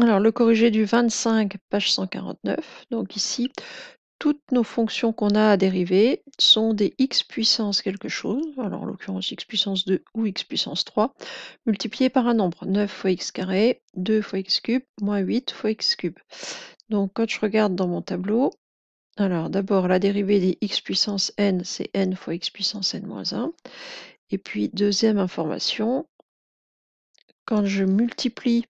Alors, le corrigé du 25, page 149. Donc ici, toutes nos fonctions qu'on a à dériver sont des x puissance quelque chose, alors en l'occurrence x puissance 2 ou x puissance 3, multipliées par un nombre, 9 fois x carré, 2 fois x cube, moins 8 fois x cube. Donc quand je regarde dans mon tableau, alors d'abord la dérivée des x puissance n, c'est n fois x puissance n moins 1. Et puis deuxième information, quand je multiplie,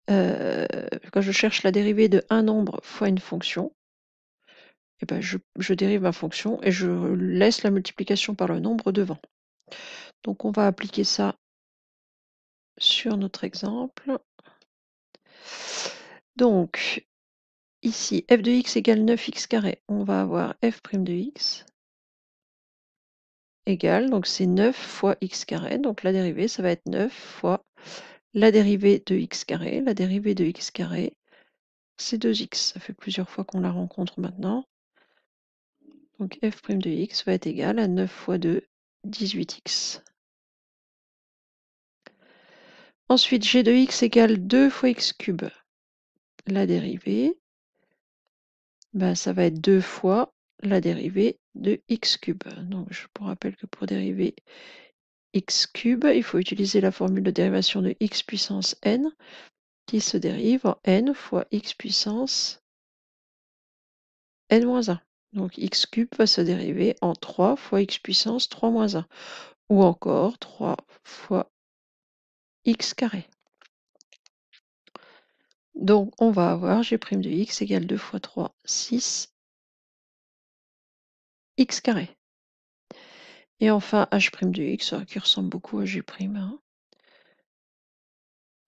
quand je cherche la dérivée de un nombre fois une fonction, eh ben je dérive ma fonction et je laisse la multiplication par le nombre devant. Donc on va appliquer ça sur notre exemple. Donc ici, f de x égale 9x carré. On va avoir f' de x égale, donc c'est 9 fois x carré. Donc la dérivée, ça va être 9 fois la dérivée de x carré. La dérivée de x carré, c'est 2x. Ça fait plusieurs fois qu'on la rencontre maintenant. Donc f' de x va être égal à 9 fois 2, 18x. Ensuite, g de x égale 2 fois x cube. La dérivée, ben, ça va être 2 fois la dérivée de x cube. Donc je vous rappelle que pour dériver x cube, il faut utiliser la formule de dérivation de x puissance n qui se dérive en n fois x puissance n-1. Donc x cube va se dériver en 3 fois x puissance 3 moins 1. Ou encore 3 fois x carré. Donc on va avoir g' de x égale 2 fois 3, 6 x carré. Et enfin h' de x qui ressemble beaucoup à g'. Hein.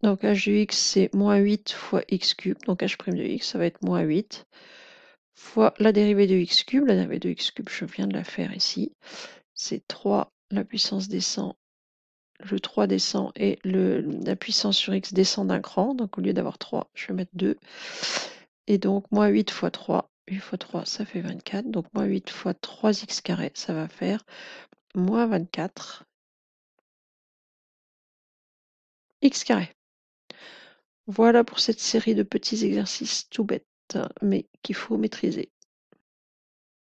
Donc h de x c'est moins 8 fois x cube. Donc h' de x ça va être moins 8 fois la dérivée de x cube. La dérivée de x cube, je viens de la faire ici. C'est 3, la puissance descend, le 3 descend et la puissance sur x descend d'un cran. Donc au lieu d'avoir 3, je vais mettre 2. Et donc moins 8 fois 3. 8 fois 3, ça fait 24. Donc moins 8 fois 3x carré, ça va faire moins 24 x carré. Voilà pour cette série de petits exercices tout bêtes, mais qu'il faut maîtriser.